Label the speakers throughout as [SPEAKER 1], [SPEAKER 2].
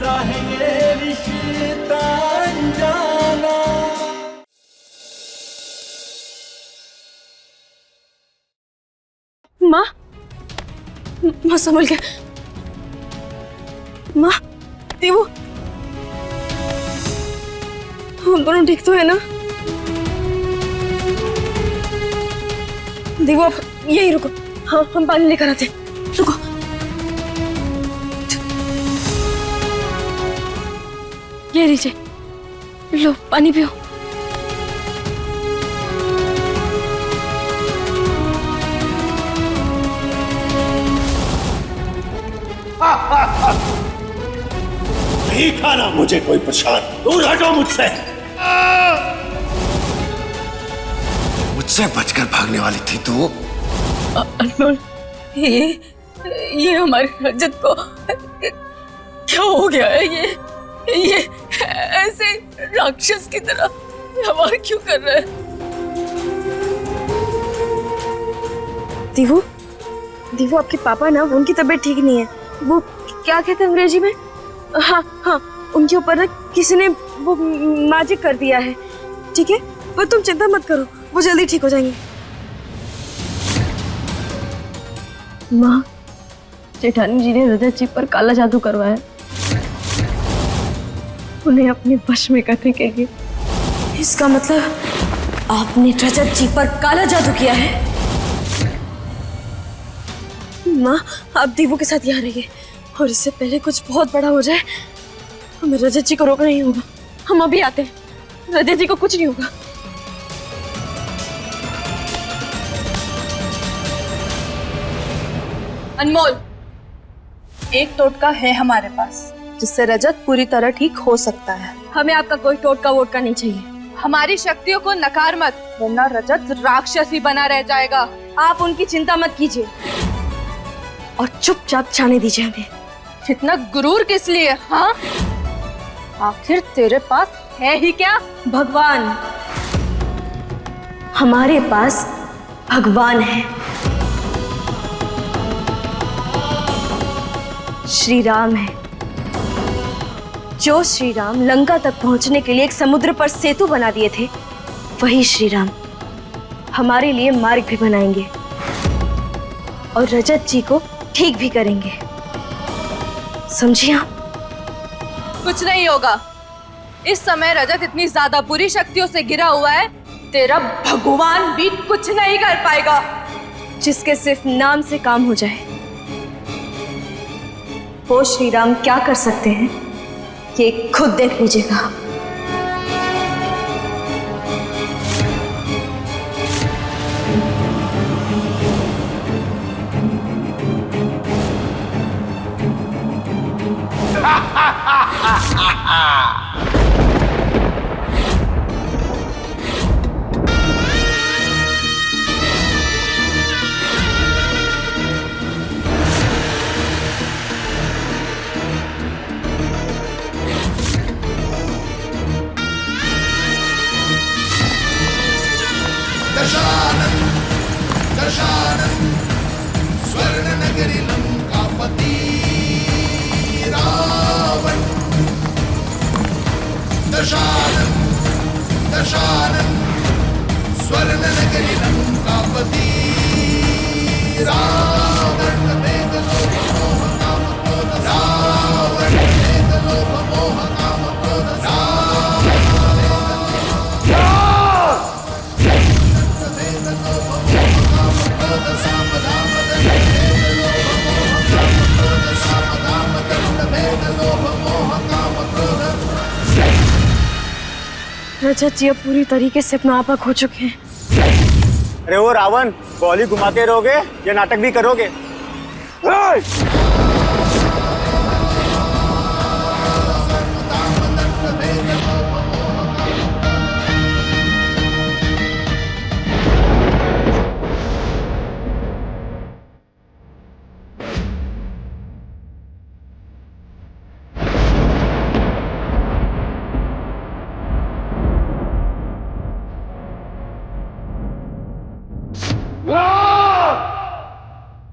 [SPEAKER 1] कैसा है ये रिश्ता अनजाना।
[SPEAKER 2] माँ, माँ संभल के। माँ, देवू, हम दोनों ठीक तो है ना? देवू आप यही रुको, हाँ हम पानी लेकर आते। रुको। ये लीजिए, लो पानी पियो।
[SPEAKER 3] नहीं खाना मुझे कोई प्रसाद, दूर हटो मुझसे। मुझसे बचकर भागने वाली थी तू?
[SPEAKER 2] अनमोल, ये हमारे रजत को क्या हो गया है? ये ऐसे राक्षस की तरह व्यवहार क्यों कर रहा है? दीवू, दीवू आपके पापा ना, उनकी तबीयत ठीक नहीं है। वो क्या कहते हैं अंग्रेजी में? हाँ हाँ, उनके ऊपर ना किसी ने वो मैजिक कर दिया है। ठीक है, पर तुम चिंता मत करो, वो जल्दी ठीक हो जाएंगे। माँ, जेठानी जी ने रजत जी पर काला जादू करवाया, उन्हें अपने वश में करने के लिए। इसका मतलब आपने रजत जी पर काला जादू किया है? माँ, आप दीवू के साथ यहाँ रहिए, और इससे पहले कुछ बहुत बड़ा हो जाए, हमें रजत जी को रोकना ही होगा। हम अभी आते हैं, रजत जी को कुछ नहीं होगा।
[SPEAKER 4] अनमोल, एक टोटका है हमारे पास जिससे रजत पूरी तरह ठीक हो सकता है।
[SPEAKER 2] हमें आपका कोई टोटका वोटका नहीं चाहिए।
[SPEAKER 4] हमारी शक्तियों को नकार मत, वरना रजत राक्षसी बना रह जाएगा।
[SPEAKER 2] आप उनकी चिंता मत कीजिए और चुपचाप जाने दीजिए हमें।
[SPEAKER 4] इतना गुरूर किस लिए? हाँ, आखिर तेरे पास है ही क्या?
[SPEAKER 2] भगवान, हमारे पास भगवान है। श्री राम है। जो श्री राम लंका तक पहुंचने के लिए एक समुद्र पर सेतु बना दिए थे, वही श्री राम हमारे लिए मार्ग भी बनाएंगे और रजत जी को ठीक भी करेंगे। समझिए आप?
[SPEAKER 4] कुछ नहीं होगा। इस समय रजत इतनी ज्यादा बुरी शक्तियों से घिरा हुआ है, तेरा भगवान भी कुछ नहीं कर पाएगा।
[SPEAKER 2] जिसके सिर्फ नाम से काम हो जाए, वो श्री राम क्या कर सकते हैं ये खुद देख लीजिएगा।
[SPEAKER 5] दशानन दशानन स्वर्ण नगरी लंकापति रावण। दशानन दशानन स्वर्ण नगरी लंकापति रावण। वेद लोभ मोह काम क्रोध रावण। वेद लोभ मोह काम क्रोध रावण।
[SPEAKER 2] रजत जी अब पूरी तरीके से अपना आपा खो चुके हैं।
[SPEAKER 6] अरे वो रावण, गोली घुमाते रहोगे या नाटक भी करोगे?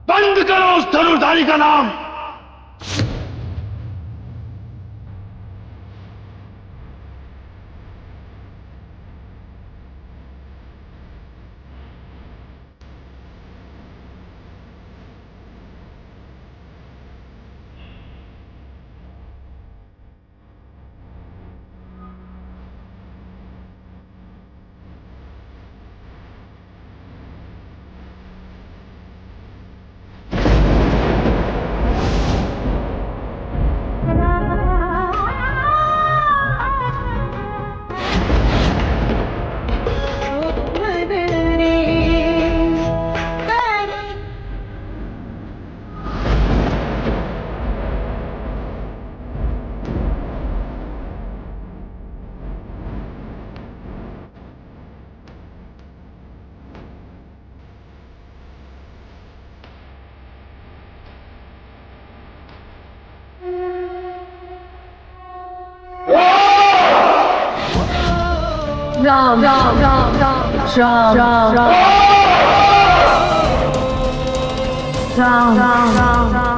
[SPEAKER 3] बंद करो उस धनुर्धारी का नाम।
[SPEAKER 2] राम राम राम राम राम राम राम राम राम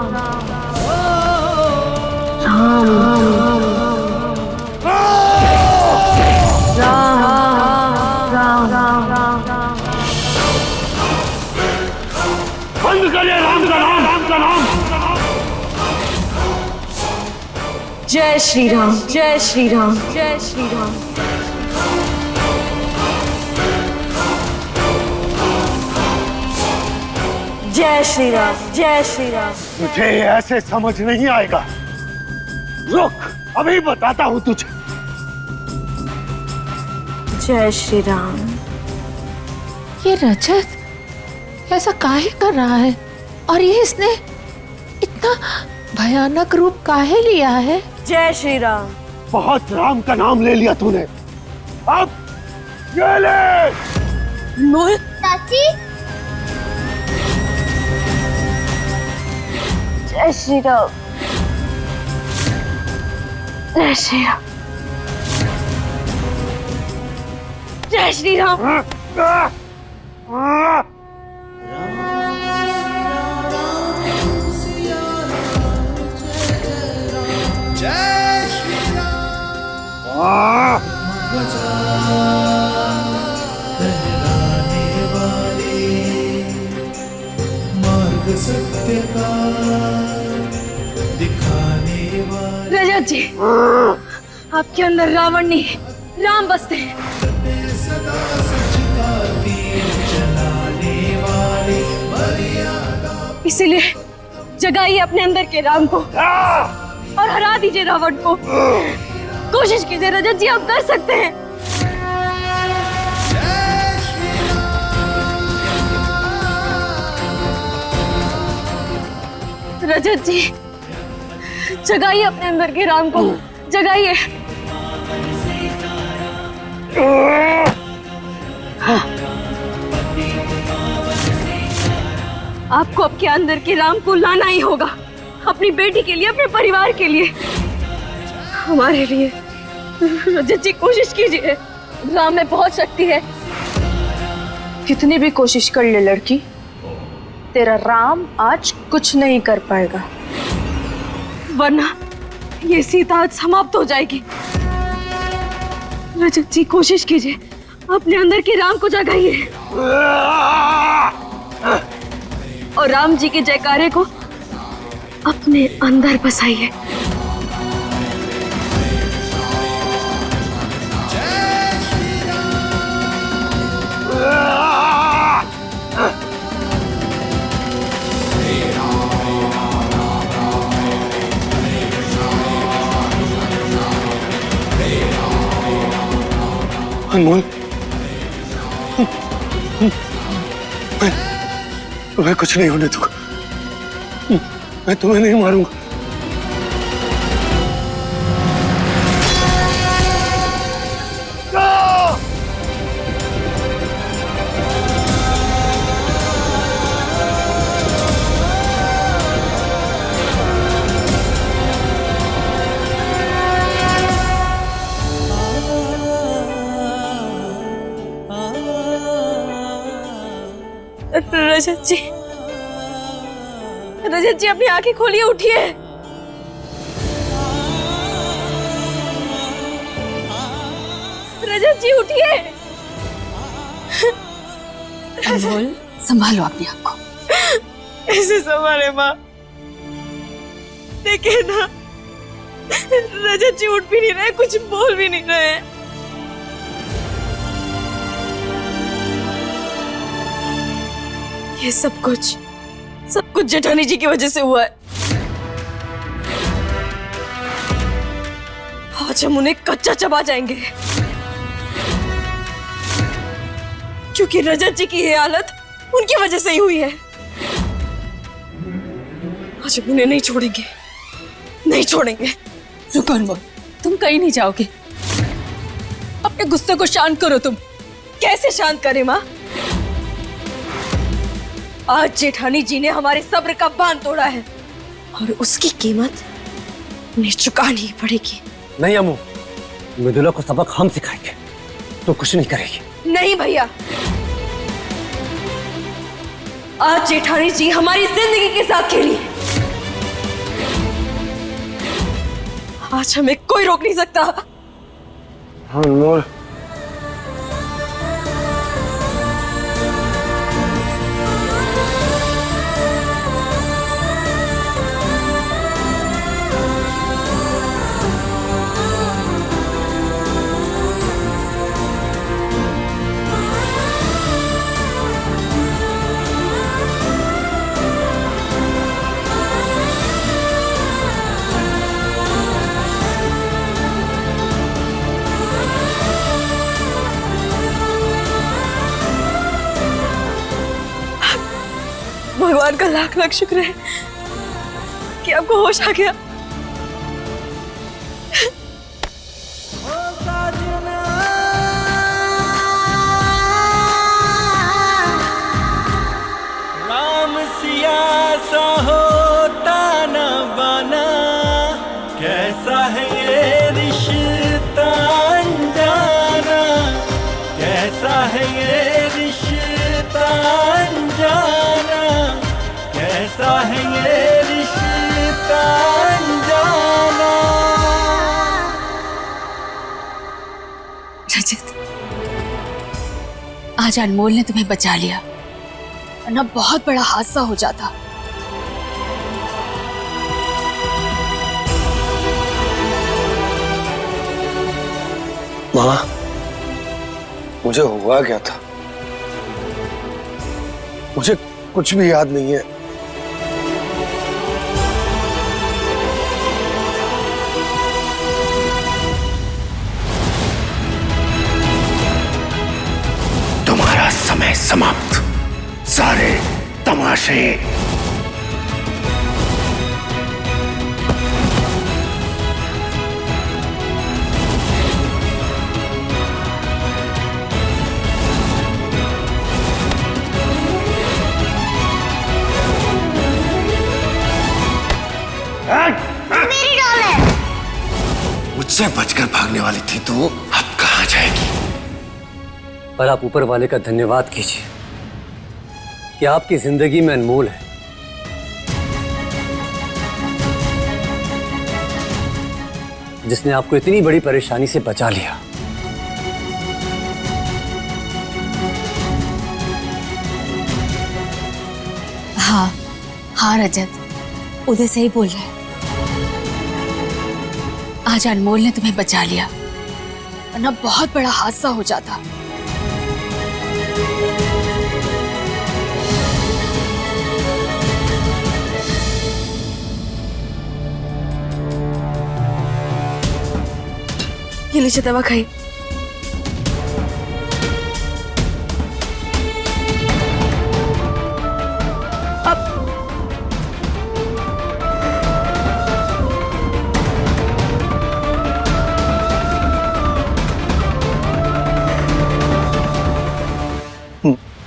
[SPEAKER 3] बंद करिए राम का नाम, राम का नाम।
[SPEAKER 2] जय श्री राम, जय श्री राम, जय श्री राम। जय श्री राम, जय श्री राम।
[SPEAKER 3] तुझे ऐसे समझ नहीं आएगा। रुक, अभी बताता हूँ तुझे।
[SPEAKER 2] जय श्री राम।
[SPEAKER 7] ये रजत ऐसा काहे कर रहा है और ये इसने इतना भयानक रूप काहे लिया है?
[SPEAKER 2] जय श्री राम।
[SPEAKER 3] बहुत राम का नाम ले लिया तूने, अब ये ले।
[SPEAKER 2] मोहित
[SPEAKER 8] चाची,
[SPEAKER 2] जय श्री राम, जय श्री राम, जय श्री राम।
[SPEAKER 5] जय श्री राम।
[SPEAKER 1] कहलाने वाले मार्ग सत्य का दिखाने वाले।
[SPEAKER 2] रजत जी, आपके अंदर रावण नहीं राम बसते हैं।
[SPEAKER 1] सदा सच का दीप जलाने वाले मर्यादा।
[SPEAKER 2] इसीलिए जगाइए अपने अंदर के राम को और हरा दीजिए रावण को। कोशिश कीजिए रजत जी, आप कर सकते हैं। रजत जी, जगाइए अपने अंदर के राम को, जगाइए। आपको आपके अंदर के राम को लाना ही होगा, अपनी बेटी के लिए, अपने परिवार के लिए, हमारे लिए। रजत जी, कोशिश कीजिए। राम में बहुत शक्ति है। कितनी भी कोशिश कर ले लड़की, तेरा राम आज कुछ नहीं कर पाएगा, वरना ये सीता आज समाप्त हो जाएगी। रजत जी, कोशिश कीजिए, अपने अंदर के राम को जगाइए और राम जी के जयकारे को अपने अंदर बसाइए।
[SPEAKER 3] अनमोल, तुम्हें कुछ नहीं होने दूंगा। मैं तुम्हें नहीं मारूंगा।
[SPEAKER 2] रजत जी, रजत जी, अपनी आंखें खोलिए, उठिए। रजत जी, उठिए।
[SPEAKER 4] अनमोल, संभालो अपने आप को।
[SPEAKER 2] ऐसे संभाले माँ, देखिए ना, रजत जी उठ भी नहीं रहे, कुछ बोल भी नहीं रहे। ये सब कुछ जेठानी जी की वजह से हुआ है। आज हम उन्हें कच्चा चबा जाएंगे, क्योंकि रजत जी की ये हालत उनकी वजह से ही हुई है। आज हम उन्हें नहीं छोड़ेंगे, नहीं छोड़ेंगे।
[SPEAKER 4] रुको अनमोल, तुम कहीं नहीं जाओगे। अपने गुस्से को शांत करो। तुम
[SPEAKER 2] कैसे शांत करें माँ? आज जेठानी जी ने हमारे सब्र का बांध तोड़ा है और उसकी कीमत उन्हें चुकानी ही पड़ेगी।
[SPEAKER 6] नहीं अम्मू, मृदुला को सबक हम सिखाएंगे।
[SPEAKER 3] तो कुछ नहीं करेगी।
[SPEAKER 2] नहीं भैया, आज जेठानी जी हमारी जिंदगी के साथ खेली है। आज हमें कोई रोक नहीं सकता।
[SPEAKER 3] अनमोल,
[SPEAKER 2] भगवान का लाख लाख शुक्र है कि आपको होश आ गया।
[SPEAKER 1] राम सिया सा होता न बना, कैसा है ये रिश्ता अनजाना, कैसा है ये रिश्ता अनजाना, कैसा है ये रिश्ता अनजाना।
[SPEAKER 4] रजत, आज अनमोल ने तुम्हें बचा लिया, वरना बहुत बड़ा हादसा हो जाता।
[SPEAKER 3] माँ, मुझे हुआ क्या था? मुझे कुछ भी याद नहीं है। तुम्हारा समय समाप्त। सारे तमाशे
[SPEAKER 8] मेरी डॉल है।
[SPEAKER 3] मुझसे बचकर भागने वाली थी तो अब कहाँ जाएगी?
[SPEAKER 9] पर आप ऊपर वाले का धन्यवाद कीजिए कि आपकी जिंदगी में अनमोल है। जिसने आपको इतनी बड़ी परेशानी से बचा लिया।
[SPEAKER 4] हाँ हाँ रजत, उदय सही बोल रहा है। आज अनमोल ने तुम्हें बचा लिया, वरना बहुत बड़ा हादसा हो जाता।
[SPEAKER 2] ये लीजिए दवा खाइए।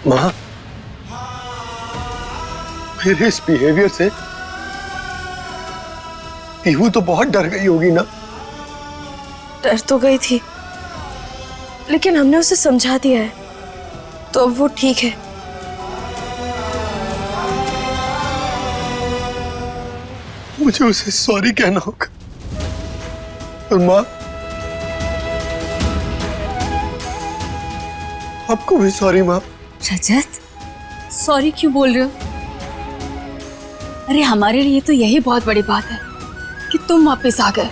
[SPEAKER 3] माँ, मेरे इस बिहेवियर से पीहू तो बहुत डर गई होगी ना?
[SPEAKER 2] डर तो गई थी, लेकिन हमने उसे समझा दिया है, तो अब वो ठीक है।
[SPEAKER 3] मुझे उसे सॉरी कहना होगा। और माँ, आपको भी सॉरी माँ।
[SPEAKER 4] रजत, सॉरी क्यों बोल रहे हो? अरे हमारे लिए तो यही बहुत बड़ी बात है कि तुम वापस आ गए।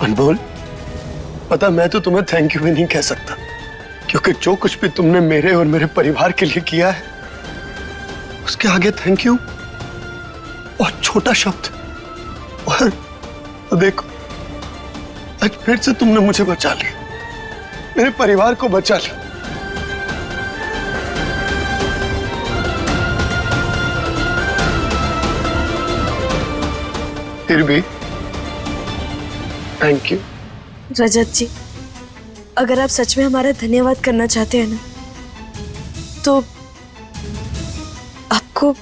[SPEAKER 3] अनमोल, पता मैं तो तुम्हें थैंक यू भी नहीं कह सकता, क्योंकि जो कुछ भी तुमने मेरे और मेरे परिवार के लिए किया है, उसके आगे थैंक यू और छोटा शब्द। और देखो, आज फिर से तुमने मुझे बचा लिया, मेरे परिवार को बचा लिया। फिर भी थैंक यू।
[SPEAKER 2] रजत जी, अगर आप सच में हमारा धन्यवाद करना चाहते हैं ना, तो आपको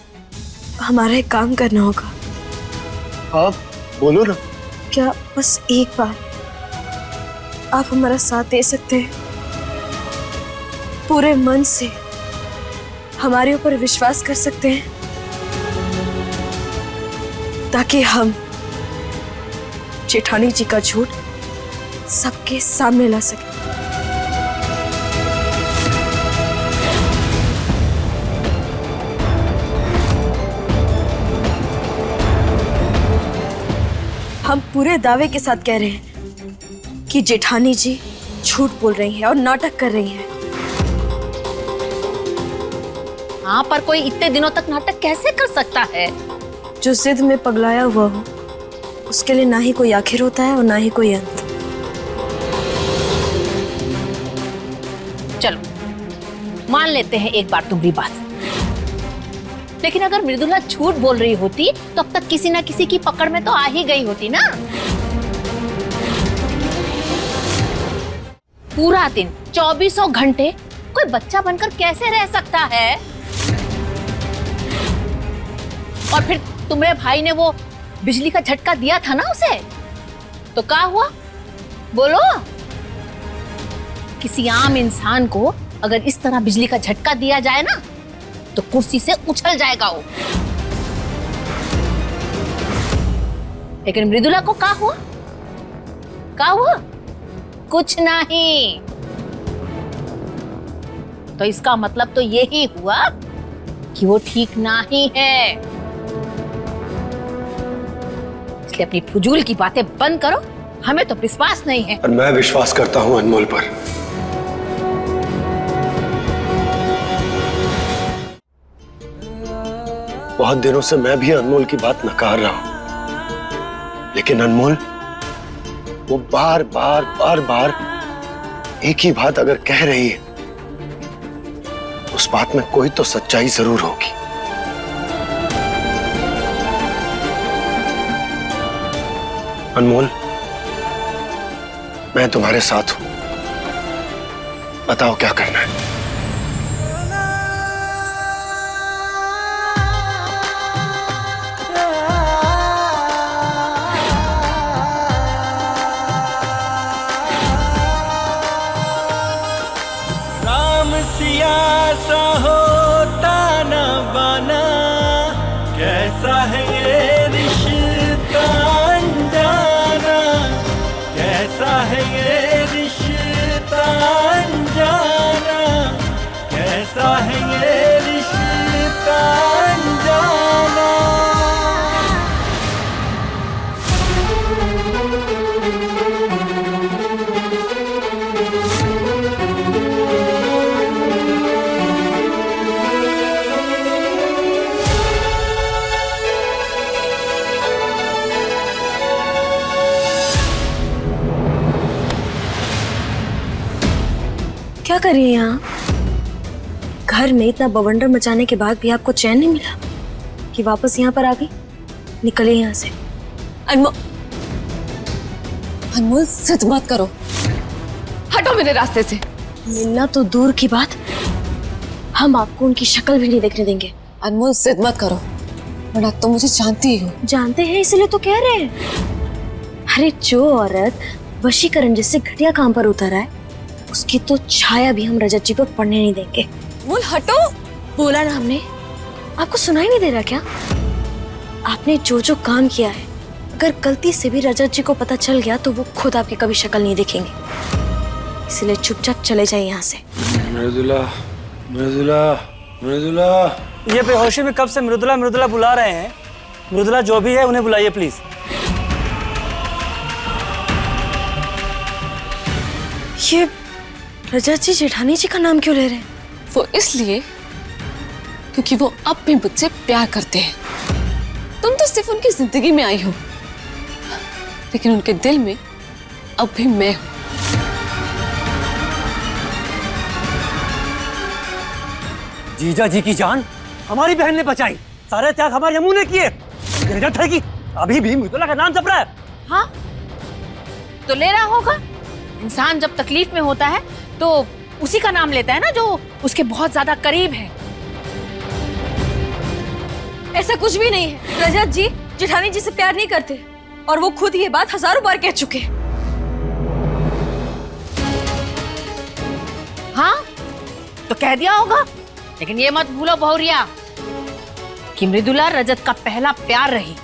[SPEAKER 2] हमारा एक काम करना होगा।
[SPEAKER 3] बोलो ना।
[SPEAKER 2] क्या बस एक बार आप हमारा साथ दे सकते हैं? पूरे मन से हमारे ऊपर विश्वास कर सकते हैं ताकि हम जेठानी जी का झूठ सबके सामने ला सकें। हम पूरे दावे के साथ कह रहे हैं कि जेठानी जी झूठ बोल रही हैं और नाटक कर रही हैं।
[SPEAKER 7] हाँ, पर कोई इतने दिनों तक नाटक कैसे कर सकता है?
[SPEAKER 2] जो जिद में पगलाया हुआ हो उसके लिए ना ही कोई आखिर होता है और ना ही कोई अंत।
[SPEAKER 7] चलो मान लेते हैं एक बार तुम्हारी बात, लेकिन अगर मृदुला झूठ बोल रही होती तो अब तक किसी ना किसी की पकड़ में तो आ ही गई होती ना। पूरा दिन 24 घंटे कोई बच्चा बनकर कैसे रह सकता है? और फिर तुम्हारे भाई ने वो बिजली का झटका दिया था ना उसे, तो क्या हुआ बोलो? किसी आम इंसान को अगर इस तरह बिजली का झटका दिया जाए ना तो कुर्सी से उछल जाएगा वो। लेकिन मृदुला को क्या हुआ? क्या हुआ? कुछ नहीं। तो इसका मतलब तो यही हुआ कि वो ठीक नहीं है। इसलिए अपनी फजूल की बातें बंद करो, हमें तो विश्वास नहीं है।
[SPEAKER 3] और मैं विश्वास करता हूं अनमोल पर। बहुत दिनों से मैं भी अनमोल की बात नकार रहा हूं, लेकिन अनमोल वो बार बार एक ही बात अगर कह रही है, उस बात में कोई तो सच्चाई जरूर होगी। अनमोल, मैं तुम्हारे साथ हूं, बताओ क्या करना है।
[SPEAKER 1] राम सिया सा होता न बना, कैसा है ये रिश्ता अनजाना, कैसा है ये रिश्ता अनजाना, कैसा है ये रिश्ता अनजाना।
[SPEAKER 2] क्या कर रही हैं यहाँ? घर में इतना बवंडर मचाने के बाद भी आपको चैन नहीं मिला कि वापस यहाँ पर आ गई? निकले यहाँ से।
[SPEAKER 4] अनमोल जिद मत करो, हटो मेरे रास्ते से।
[SPEAKER 2] मिलना तो दूर की बात, हम आपको उनकी शक्ल भी नहीं देखने देंगे।
[SPEAKER 4] अनमोल जिद मत करो, वरना तुम मुझे जानती ही हो।
[SPEAKER 2] जानते हैं इसलिए तो कह रहे हैं। अरे जो औरत वशीकरण जैसे घटिया काम पर उतर है, उसकी तो छाया भी हम रजत जी को पड़ने नहीं देंगे।
[SPEAKER 4] अनमोल हटो।
[SPEAKER 2] बोला ना हमने, आपको सुनाई नहीं दे रहा क्या? आपने जो जो काम किया है, अगर गलती से भी रजत जी को पता चल गया तो वो खुद आपकी कभी शक्ल नहीं देखेंगे। इसलिए चुपचाप चले जाइए यहाँ से।
[SPEAKER 1] मृदुला, मृदुला, मृदुला।
[SPEAKER 6] ये बेहोशी में कब से मृदुला मृदुला बुला रहे हैं? मृदुला जो भी है उन्हें बुलाइए प्लीज।
[SPEAKER 2] ये रजत जी जेठानी जी का नाम क्यों ले रहे हैं?
[SPEAKER 4] वो इसलिए क्योंकि वो अब भी मुझसे प्यार करते हैं। तुम तो सिर्फ उनकी जिंदगी में आई हो, लेकिन उनके दिल में अब भी मैं हूं।
[SPEAKER 9] जीजा जी की जान हमारी बहन ने बचाई, सारे त्याग हमारे यमू ने किए। रजत है कि अभी भी मृदुला का नाम जप रहा है।
[SPEAKER 7] हाँ तो ले रहा होगा। इंसान जब तकलीफ में होता है तो उसी का नाम लेता है ना जो उसके बहुत ज्यादा करीब है।
[SPEAKER 2] ऐसा कुछ भी नहीं है। रजत जी जेठानी जी से प्यार नहीं करते। और वो खुद ये बात हजारों बार कह चुके।
[SPEAKER 7] हाँ तो कह दिया होगा, लेकिन ये मत भूलो बहुरिया कि मृदुला रजत का पहला प्यार रही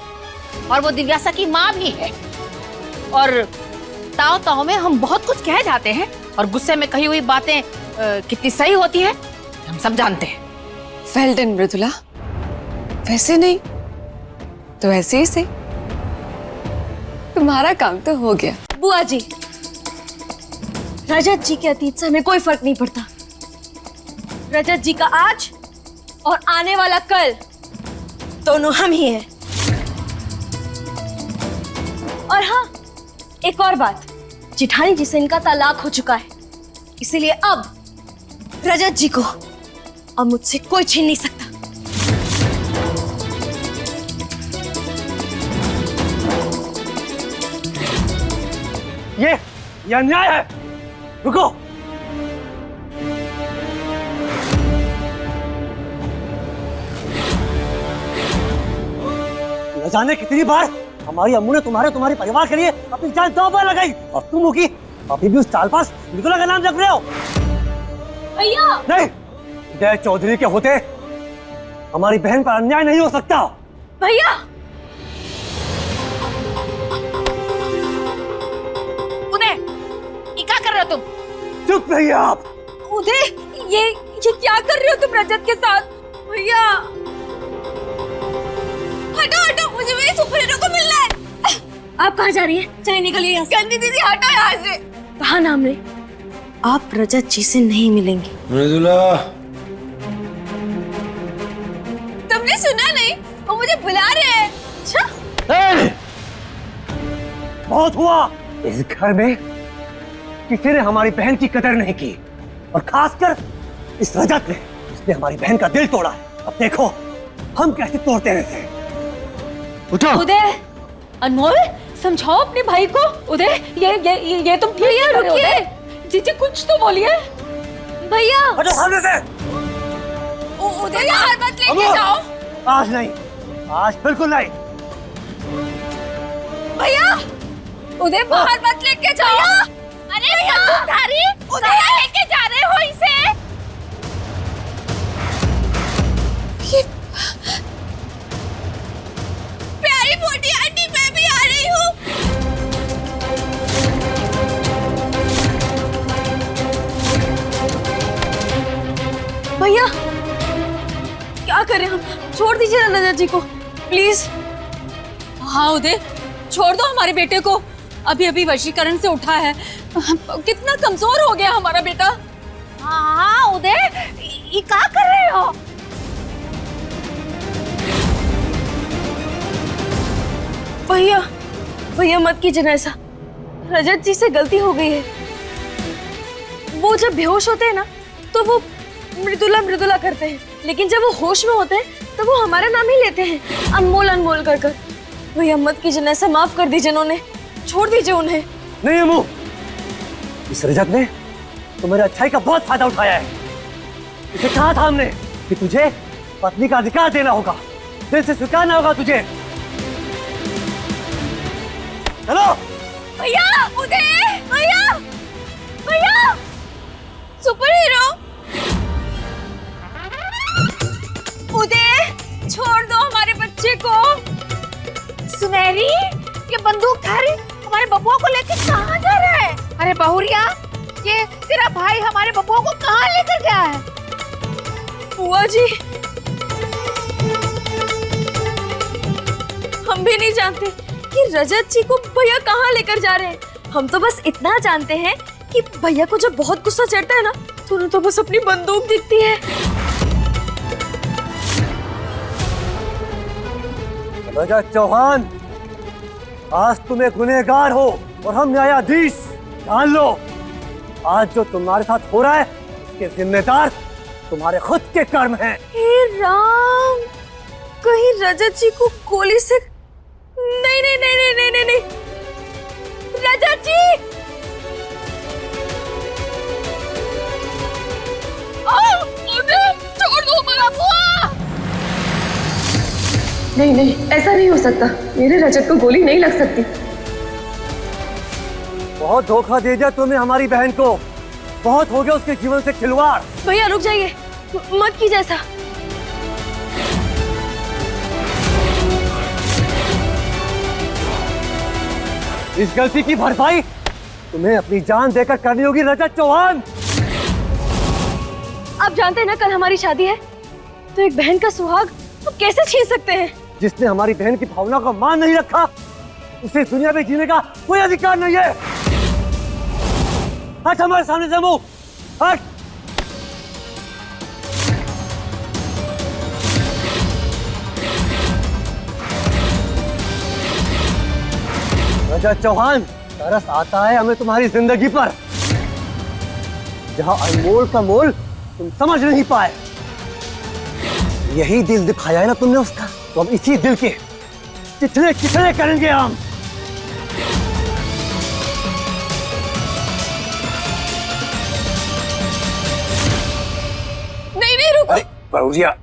[SPEAKER 7] और वो दिव्यासा की माँ भी है। और ताव ताव में हम बहुत कुछ कह जाते हैं और गुस्से में कही हुई बातें कितनी सही होती है हम सब जानते हैं।
[SPEAKER 4] वेल डन मृदुला, वैसे नहीं तो ऐसे ही से तुम्हारा काम तो हो गया।
[SPEAKER 2] बुआ जी, रजत जी के अतीत से हमें कोई फर्क नहीं पड़ता। रजत जी का आज और आने वाला कल दोनों हम ही हैं। और हाँ, एक और बात, जिठानी जी से इनका तलाक हो चुका है, इसीलिए अब रजत जी को अब मुझसे कोई छीन नहीं सकता।
[SPEAKER 9] ये अन्याय है। रुको, न जाने कितनी बार हमारी अम्मू ने तुम्हारे परिवार के लिए अपनी जान दांव पर लगाई और तुम होगी अभी भी उस चालबाज मृदुला का नाम रख रहे हो।
[SPEAKER 2] भैया
[SPEAKER 9] नहीं, जय चौधरी के होते हमारी बहन पर अन्याय नहीं हो सकता।
[SPEAKER 2] भैया,
[SPEAKER 7] उदय ये क्या कर रहे हो तुम?
[SPEAKER 9] चुप रहिए आप।
[SPEAKER 2] उदय, ये क्या कर रहे हो तुम रजत के साथ? भैया हटो हटो, मुझे मेरे सुपर हीरो को मिलना है। आप कहाँ जा रही हैं? चलिए निकलिए यहाँ से। गंदी दीदी हटो यहाँ से। कहा नाम ने, आप रजत जी से नहीं मिलेंगे।
[SPEAKER 1] मृदुला,
[SPEAKER 2] तुमने सुना नहीं? वो मुझे बुला रहे हैं। अच्छा,
[SPEAKER 9] बहुत हुआ। इस घर में किसी ने हमारी बहन की कदर नहीं की और खासकर इस रजत ने, इसने हमारी बहन का दिल तोड़ा है। अब देखो हम कैसे तोड़ते हैं इसे। उठो।
[SPEAKER 2] उदय, अनमोल, समझाओ अपने भाई को। उदय, ये तुम ठीक कर रहे हो? उदय जीजी कुछ तो बोलिए। भैया
[SPEAKER 9] हटो सामने से।
[SPEAKER 2] उदय बाहर मत लेके जाओ।
[SPEAKER 9] आज नहीं, आज बिल्कुल नहीं।
[SPEAKER 2] भैया उदय बाहर मत लेके जाओ। अरे बंदूकधारी, उदय लेके जा रहे हो इसे? प्यारी मोटी आंटी, मैं भी आ रही हूँ। भैया क्या करें हम? छोड़ दीजिए ना रजत जी को प्लीज।
[SPEAKER 10] हाँ उदय, छोड़ दो हमारे बेटे को। अभी अभी वशीकरण से उठा है, कितना कमजोर हो गया हमारा बेटा।
[SPEAKER 7] हाँ उदय, ये क्या कर रहे हो?
[SPEAKER 2] भैया भैया मत कीजिए ना ऐसा, रजत जी से गलती हो गई है। वो जब बेहोश होते हैं ना तो वो मृदुला मृदुला करते हैं, लेकिन जब वो होश में होते हैं तो वो हमारा नाम ही लेते हैं, अनमोल अनमोल कर कर। भैया मत कीजिए ना ऐसा, माफ कर दीजिए उन्हें, छोड़ दीजिए उन्हें।
[SPEAKER 9] नहीं अम्मू, इस रजत ने तो मेरे अच्छाई का बहुत फायदा उठाया है। इसे कहा था हमने कि तुझे पत्नी का अधिकार देना होगा, दिल से स्वीकारना होगा तुझे। हेलो
[SPEAKER 2] भैया, उदय, भैया भैया, सुपर हीरो उदय, छोड़ दो हमारे बच्चे को।
[SPEAKER 7] सुनहरी, ये बंदूकधारी हमारे बबुआ को लेकर कहाँ जा रहा है? अरे बहुरिया, ये तेरा भाई हमारे बबुआ को कहाँ लेकर गया है?
[SPEAKER 2] बुआ जी, हम भी नहीं जानते कि रजत जी को भैया कहाँ लेकर जा रहे हैं। हम तो बस इतना जानते हैं कि भैया को जब बहुत गुस्सा चढ़ता है ना तो उन्हें तो बस अपनी बंदूक दिखती है।
[SPEAKER 9] रजत चौहान, आज तुम एक गुनहगार हो और हम न्यायाधीश। जान लो, आज जो तुम्हारे साथ हो रहा है इसके जिम्मेदार तुम्हारे खुद के कर्म हैं।
[SPEAKER 2] हे राम, कहीं रजत जी को गोली से नहीं नहीं नहीं नहीं नहीं नहीं, नहीं। रजत जी, छोड़ दो मेरा बुआ। नहीं नहीं, ऐसा नहीं हो सकता। मेरे रजत को गोली नहीं लग सकती।
[SPEAKER 9] बहुत धोखा दे दिया तुमने हमारी बहन को। बहुत हो गया उसके जीवन से खिलवाड़।
[SPEAKER 2] भैया रुक जाइए, मत कीजिए ऐसा।
[SPEAKER 9] इस गलती की भरपाई तुम्हें अपनी जान देकर करनी होगी रजत चौहान।
[SPEAKER 2] आप जानते हैं ना कल हमारी शादी है, तो एक बहन का सुहाग आप कैसे छीन सकते हैं?
[SPEAKER 9] जिसने हमारी बहन की भावना का मान नहीं रखा उसे इस दुनिया में जीने का कोई अधिकार नहीं है। हट हमारे सामने से मुंह हट। रजत चौहान, तरस आता है हमें तुम्हारी जिंदगी पर, जहां अनमोल का मोल तुम समझ नहीं पाए। यही दिल दिखाया है ना तुमने उसका, तो अब इसी दिल के कितने कितने करेंगे हम।
[SPEAKER 4] नहीं नहीं रुको।
[SPEAKER 11] बहुरिया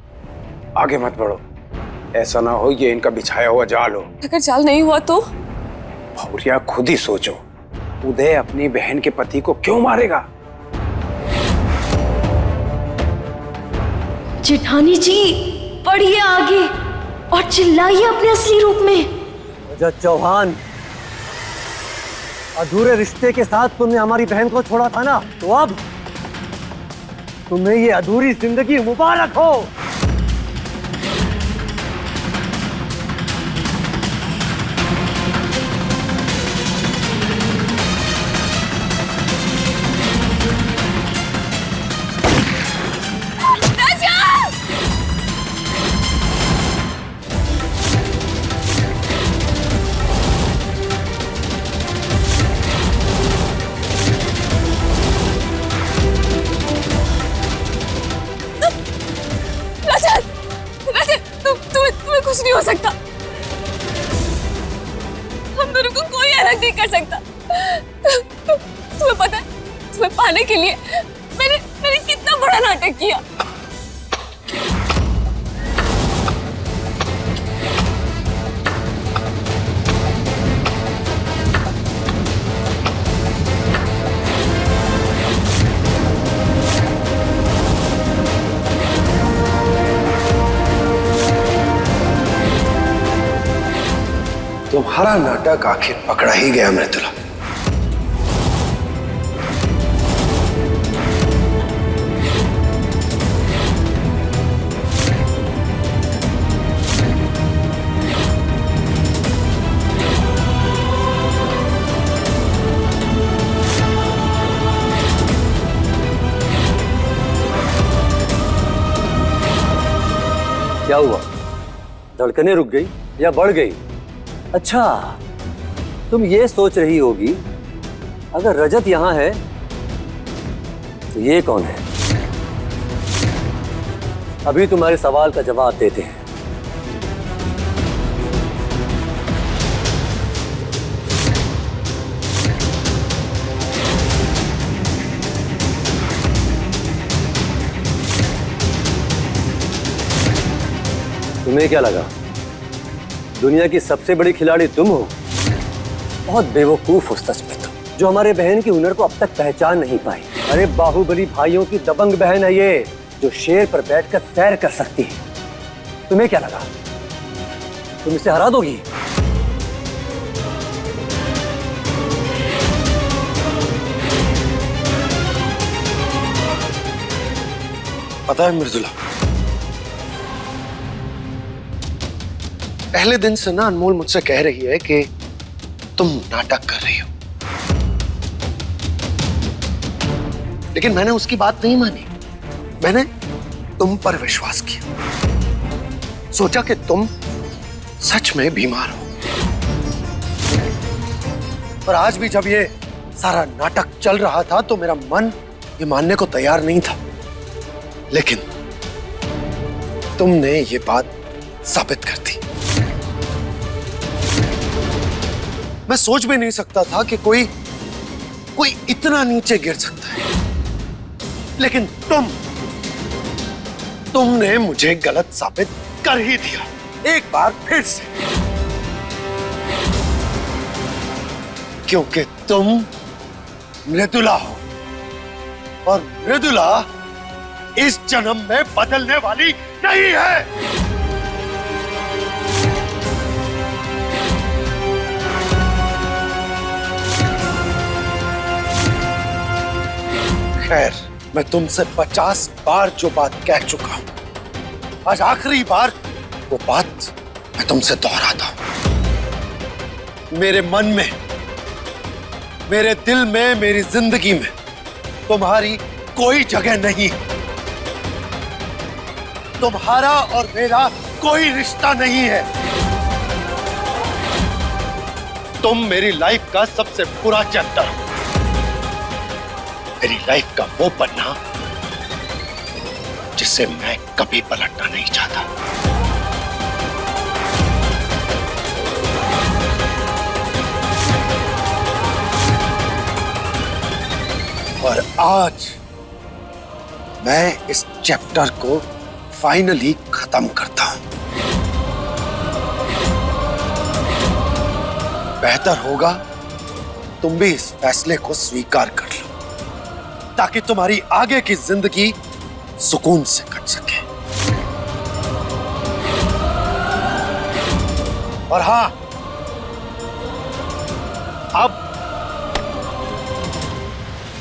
[SPEAKER 11] आगे मत बढ़ो, ऐसा ना हो ये इनका बिछाया हुआ जाल हो।
[SPEAKER 4] अगर जाल नहीं हुआ तो?
[SPEAKER 11] बहुरिया खुद ही सोचो, उदय अपनी बहन के पति को क्यों मारेगा?
[SPEAKER 2] जेठानी जी पढ़िए आगे और चिल्लाइए अपने असली रूप में।
[SPEAKER 9] रजत चौहान, अधूरे रिश्ते के साथ तुमने हमारी बहन को छोड़ा था ना, तो अब तुम्हें ये अधूरी जिंदगी मुबारक हो।
[SPEAKER 4] तुम्हें कुछ नहीं हो सकता। हम दोनों को कोई अलग नहीं कर सकता। तुम्हें पता है, तुम्हें पाने के लिए मैंने कितना बड़ा नाटक किया।
[SPEAKER 3] तुम्हारा नाटक आखिर पकड़ा ही गया मृदुला।
[SPEAKER 9] क्या हुआ? धड़कनें रुक गई या बढ़ गई? अच्छा, तुम ये सोच रही होगी अगर रजत यहां है तो ये कौन है? अभी तुम्हारे सवाल का जवाब देते हैं। तुम्हें क्या लगा दुनिया की सबसे बड़ी खिलाड़ी तुम हो? बहुत बेवकूफ हो सच में तुम, जो हमारे बहन की हुनर को अब तक पहचान नहीं पाई। अरे बाहुबली भाइयों की दबंग बहन है ये, जो शेर पर बैठकर सैर कर सकती है। तुम्हें क्या लगा तुम इसे हरा दोगी?
[SPEAKER 3] पता है मृदुला, पहले दिन से ना अनमोल मुझसे कह रही है कि तुम नाटक कर रही हो, लेकिन मैंने उसकी बात नहीं मानी। मैंने तुम पर विश्वास किया, सोचा कि तुम सच में बीमार हो। पर आज भी जब ये सारा नाटक चल रहा था तो मेरा मन ये मानने को तैयार नहीं था, लेकिन तुमने ये बात साबित कर दी। मैं सोच भी नहीं सकता था कि कोई इतना नीचे गिर सकता है, लेकिन तुमने मुझे गलत साबित कर ही दिया। एक बार फिर से, क्योंकि तुम मृदुला हो और मृदुला इस जन्म में बदलने वाली नहीं है। खैर, मैं तुमसे 50 बार जो बात कह चुका हूं, आज आखिरी बार वो बात मैं तुमसे दोहराता हूं। मेरे मन में, मेरे दिल में, मेरी जिंदगी में तुम्हारी कोई जगह नहीं। तुम्हारा और मेरा कोई रिश्ता नहीं है। तुम मेरी लाइफ का सबसे बुरा चैप्टर हो। मेरी लाइफ का वो पन्ना जिससे मैं कभी पलटना नहीं चाहता। और आज मैं इस चैप्टर को फाइनली खत्म करता हूं। बेहतर होगा तुम भी इस फैसले को स्वीकार कर लो, ताकि तुम्हारी आगे की जिंदगी सुकून से कट सके। और हां, अब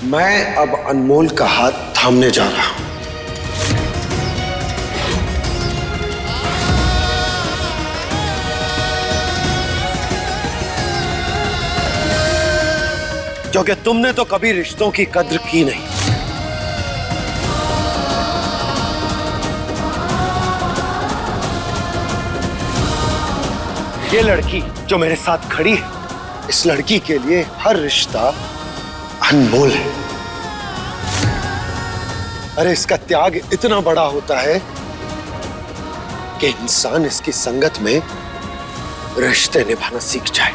[SPEAKER 3] मैं अनमोल का हाथ थामने जा रहा हूं। क्योंकि तुमने तो कभी रिश्तों की कद्र की नहीं। ये लड़की जो मेरे साथ खड़ी है, इस लड़की के लिए हर रिश्ता अनमोल है। अरे इसका त्याग इतना बड़ा होता है कि इंसान इसकी संगत में रिश्ते निभाना सीख जाए।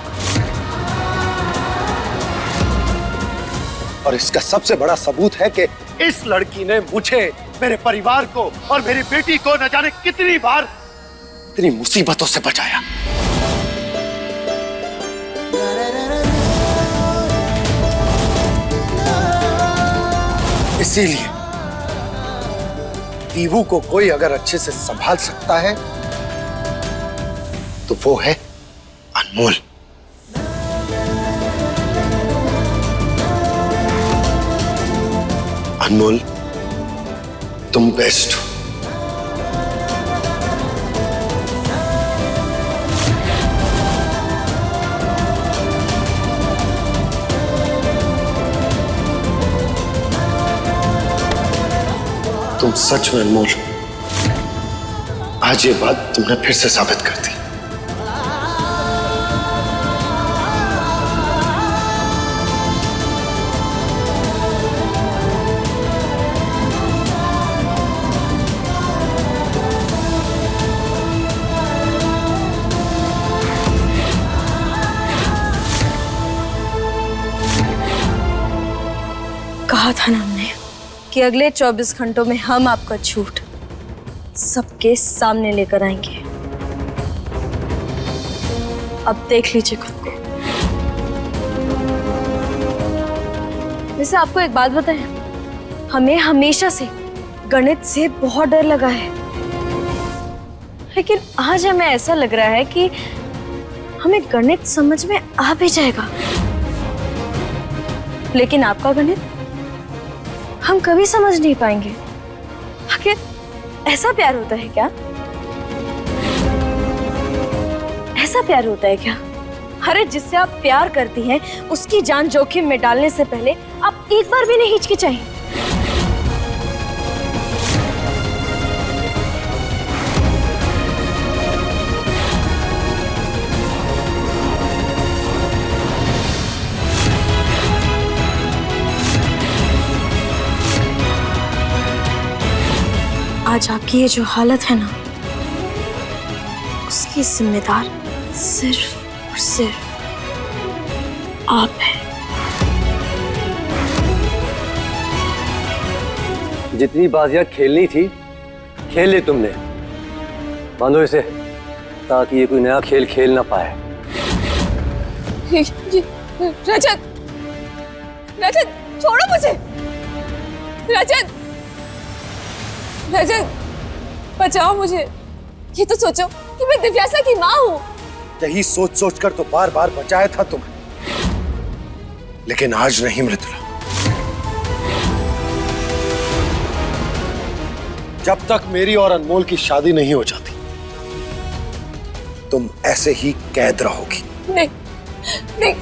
[SPEAKER 3] और इसका सबसे बड़ा सबूत है कि इस लड़की ने मुझे, मेरे परिवार को और मेरी बेटी को न जाने कितनी बार इतनी मुसीबतों से बचाया। इसीलिए दीवू को कोई अगर अच्छे से संभाल सकता है तो वो है अनमोल। अनमोल, तुम बेस्ट हो। तुम सच में अनमोल हो। आज ये बात तुमने फिर से साबित कर दी।
[SPEAKER 2] कहा था ना हमने कि अगले 24 घंटों में हम आपका झूठ सबके सामने लेकर आएंगे। अब देख लीजिए खुद को। वैसे आपको एक बात बताएं, हमें हमेशा से गणित से बहुत डर लगा है, लेकिन आज हमें ऐसा लग रहा है कि हमें गणित समझ में आ भी जाएगा। लेकिन आपका गणित हम कभी समझ नहीं पाएंगे। आखिर ऐसा प्यार होता है क्या? ऐसा प्यार होता है क्या? अरे जिससे आप प्यार करती हैं उसकी जान जोखिम में डालने से पहले आप एक बार भी नहीं हिचकिचाएं। आज आपकी ये जो हालत है ना, उसकी जिम्मेदार सिर्फ और सिर्फ आप हैं।
[SPEAKER 9] जितनी बाजियां खेलनी थी खेल ली तुमने। बांधो इसे, ताकि ये कोई नया खेल खेल ना पाए।
[SPEAKER 4] रजत, रजत छोड़ो मुझे। रजत, रजत बचाओ मुझे। ये तो सोचो कि मैं दिव्यासा की माँ हूँ।
[SPEAKER 11] यही सोच सोच कर तो बार बार बचाया था तुम्हें, लेकिन आज नहीं मृदुला। जब तक मेरी और अनमोल की शादी नहीं हो जाती तुम ऐसे ही कैद रहोगी।
[SPEAKER 4] नहीं, नहीं।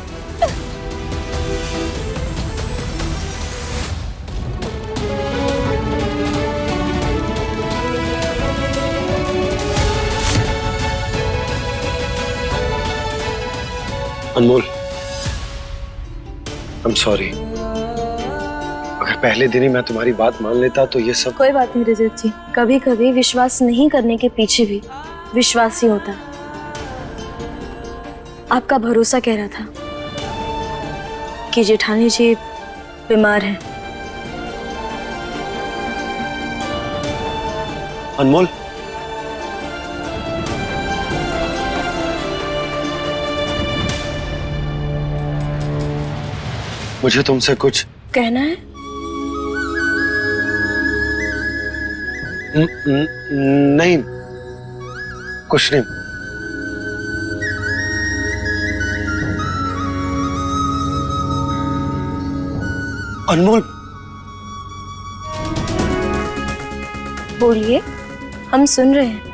[SPEAKER 3] अनमोल, I'm sorry। अगर पहले दिन ही मैं तुम्हारी बात मान लेता तो ये सब।
[SPEAKER 2] कोई बात नहीं रजत जी, कभी कभी विश्वास नहीं करने के पीछे भी विश्वास ही होता। आपका भरोसा कह रहा था कि जेठानी जी बीमार हैं।
[SPEAKER 3] अनमोल, मुझे तुमसे कुछ
[SPEAKER 2] कहना है?
[SPEAKER 3] नहीं, कुछ नहीं। अनमोल,
[SPEAKER 2] बोलिए, हम सुन रहे हैं।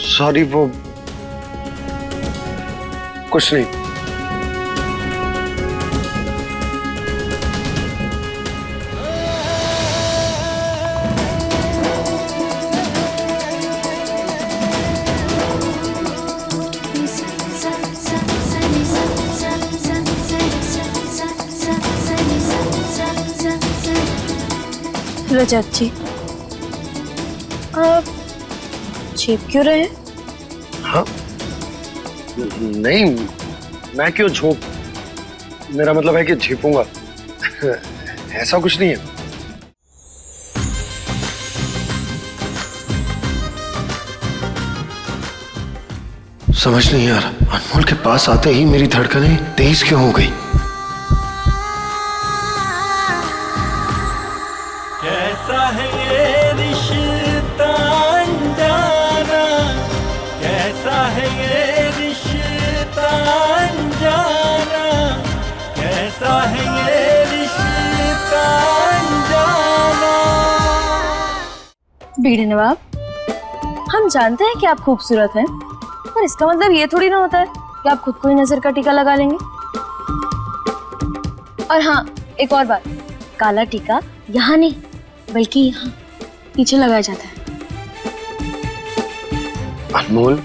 [SPEAKER 3] सॉरी, वो कुछ नहीं।
[SPEAKER 2] रजत जी, आप छिप क्यों रहे हैं?
[SPEAKER 3] हाँ, नहीं, मैं क्यों झोंक, मेरा मतलब है कि झिपूंगा। ऐसा कुछ नहीं है। समझ नहीं आ रहा, अनमोल के पास आते ही मेरी धड़कनें तेज क्यों हो गई।
[SPEAKER 1] कैसा है ये रिश्ता अनजाना, कैसा है ये रिश्ता अनजाना, कैसा है ये रिश्ता अनजाना।
[SPEAKER 2] बीड़े नवाब, हम जानते हैं कि आप खूबसूरत हैं, पर इसका मतलब ये थोड़ी ना होता है कि आप खुद को ही नजर का टीका लगा लेंगे। और हाँ, एक और बात, काला टीका यहाँ नहीं बल्कि यहाँ पीछे लगाया जाता है।
[SPEAKER 3] अनमोल,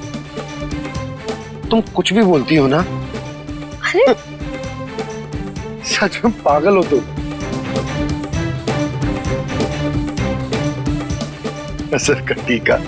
[SPEAKER 3] तुम कुछ भी बोलती हो ना।
[SPEAKER 2] अरे
[SPEAKER 3] सच में पागल हो तुम। नजर का टीका।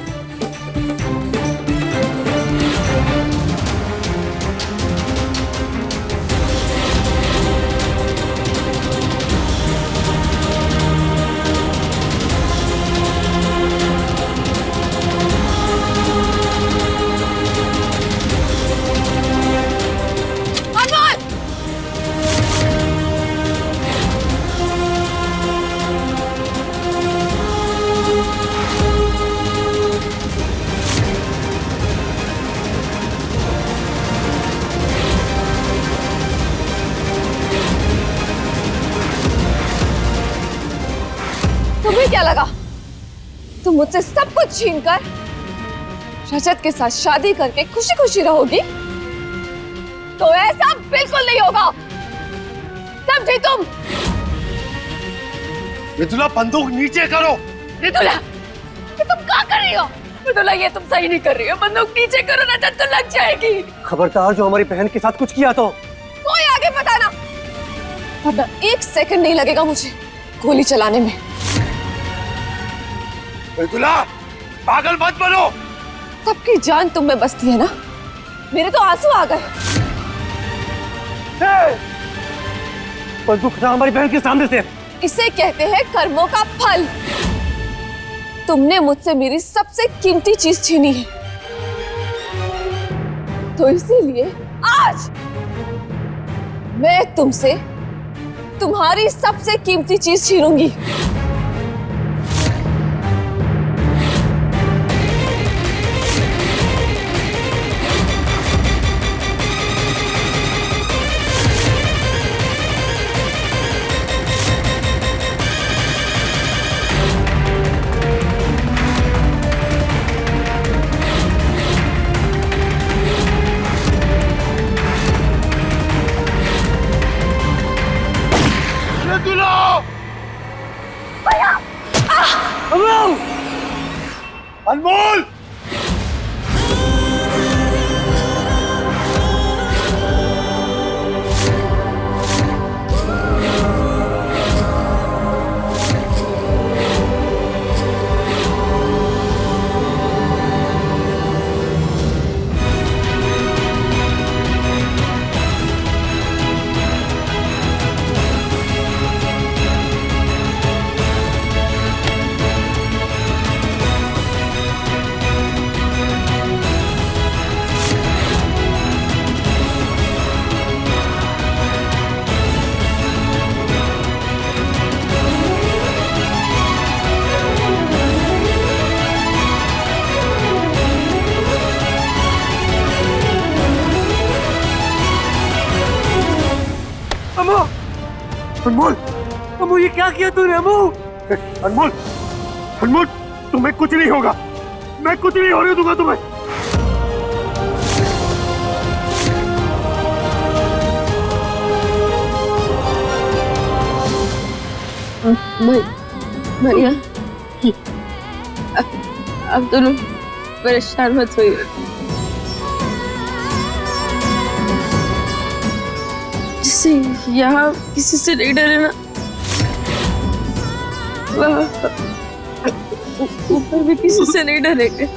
[SPEAKER 4] तुम्हें क्या लगा तुम मुझसे सब कुछ छीनकर रजत के साथ शादी करके खुशी खुशी रहोगी? तो ऐसा बिल्कुल नहीं होगा, समझे तुम?
[SPEAKER 3] मृदुला, बंदूक नीचे करो।
[SPEAKER 4] मृदुला, ये तुम क्या कर रही हो? मृदुला, ये तुम सही नहीं कर रही हो। बंदूक नीचे करो, रजत तो लग जाएगी।
[SPEAKER 9] खबरदार, जो हमारी बहन के साथ कुछ किया तो
[SPEAKER 4] कोई आगे बताना, वरना 1 सेकंड नहीं लगेगा मुझे गोली चलाने में।
[SPEAKER 3] मृदुला, पागल मत बनो।
[SPEAKER 4] सबकी जान तुम में बसती है ना, मेरे तो आंसू आ गए।
[SPEAKER 9] परंतु खतरा हमारी बहन के सामने से।
[SPEAKER 4] इसे कहते हैं कर्मों का फल। तुमने मुझसे मेरी सबसे कीमती चीज छीनी है, तो इसीलिए आज मैं तुमसे तुम्हारी सबसे कीमती चीज छीनूंगी।
[SPEAKER 3] अनमोल! अनमोल, अम्मू ये क्या किया तूने अम्मू? अनमोल, अनमोल तुम्हें कुछ नहीं होगा, मैं कुछ नहीं होने दूंगा तुम्हें।
[SPEAKER 4] भैया अब दोनों परेशान मत होइए। जिससे यहाँ किसी से नहीं डरे ना, ऊपर भी किसी से नहीं डरेंगे।